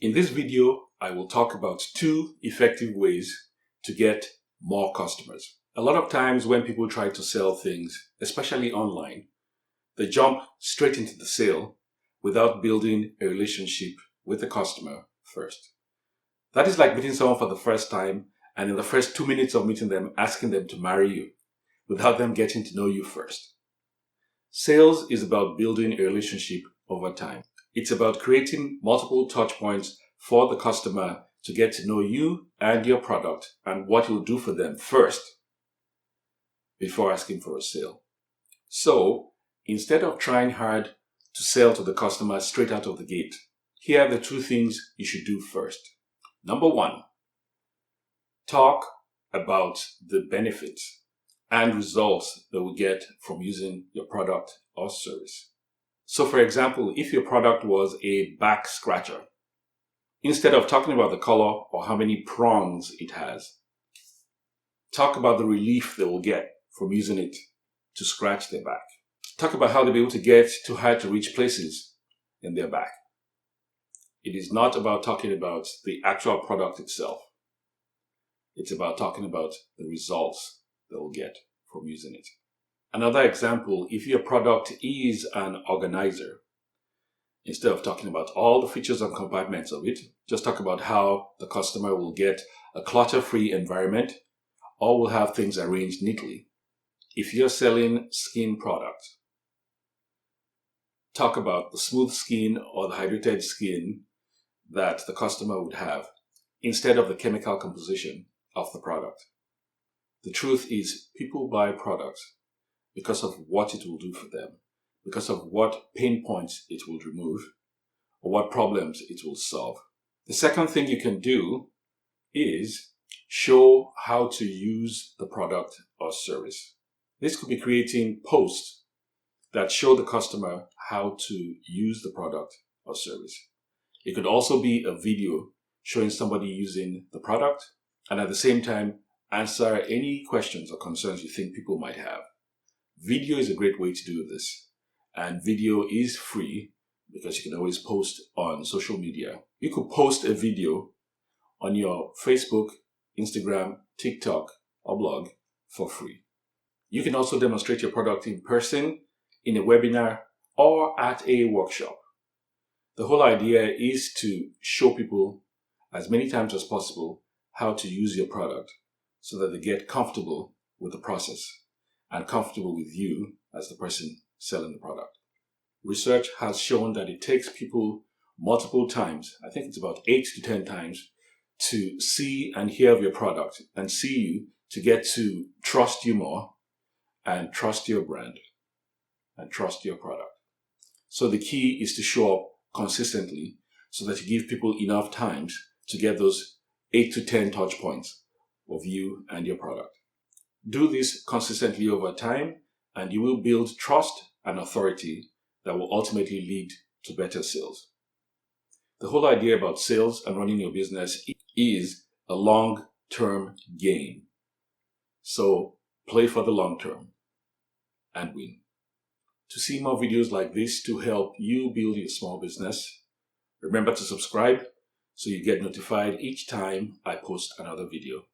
In this video, I will talk about 2 effective ways to get more customers. A lot of times when people try to sell things, especially online, they jump straight into the sale without building a relationship with the customer first. That is like meeting someone for the first time and in the first 2 minutes of meeting them, asking them to marry you without them getting to know you first. Sales is about building a relationship over time. It's about creating multiple touch points for the customer to get to know you and your product and what you'll do for them first before asking for a sale. So instead of trying hard to sell to the customer straight out of the gate, here are the 2 things you should do first. Number 1, talk about the benefits and results that we get from using your product or service. So for example, if your product was a back scratcher, instead of talking about the color or how many prongs it has, talk about the relief they will get from using it to scratch their back. Talk about how they'll be able to get to hard to reach places in their back. It is not about talking about the actual product itself. It's about talking about the results they will get from using it. Another example, if your product is an organizer, instead of talking about all the features and compartments of it, just talk about how the customer will get a clutter-free environment or will have things arranged neatly. If you're selling skin products, talk about the smooth skin or the hydrated skin that the customer would have instead of the chemical composition of the product. The truth is, people buy products because of what it will do for them, because of what pain points it will remove, or what problems it will solve. The second thing you can do is show how to use the product or service. This could be creating posts that show the customer how to use the product or service. It could also be a video showing somebody using the product and at the same time answer any questions or concerns you think people might have. Video is a great way to do this, and video is free because you can always post on social media. You could post a video on your Facebook, Instagram, TikTok, or blog for free. You can also demonstrate your product in person, in a webinar, or at a workshop. The whole idea is to show people as many times as possible how to use your product so that they get comfortable with the process and comfortable with you as the person selling the product. Research has shown that it takes people multiple times, I think it's about 8 to 10 times, to see and hear of your product and see you to get to trust you more and trust your brand and trust your product. So the key is to show up consistently so that you give people enough times to get those 8 to 10 touch points of you and your product. Do this consistently over time and you will build trust and authority that will ultimately lead to better sales. The whole idea about sales and running your business is a long-term game. So play for the long term and win. To see more videos like this to help you build your small business, remember to subscribe so you get notified each time I post another video.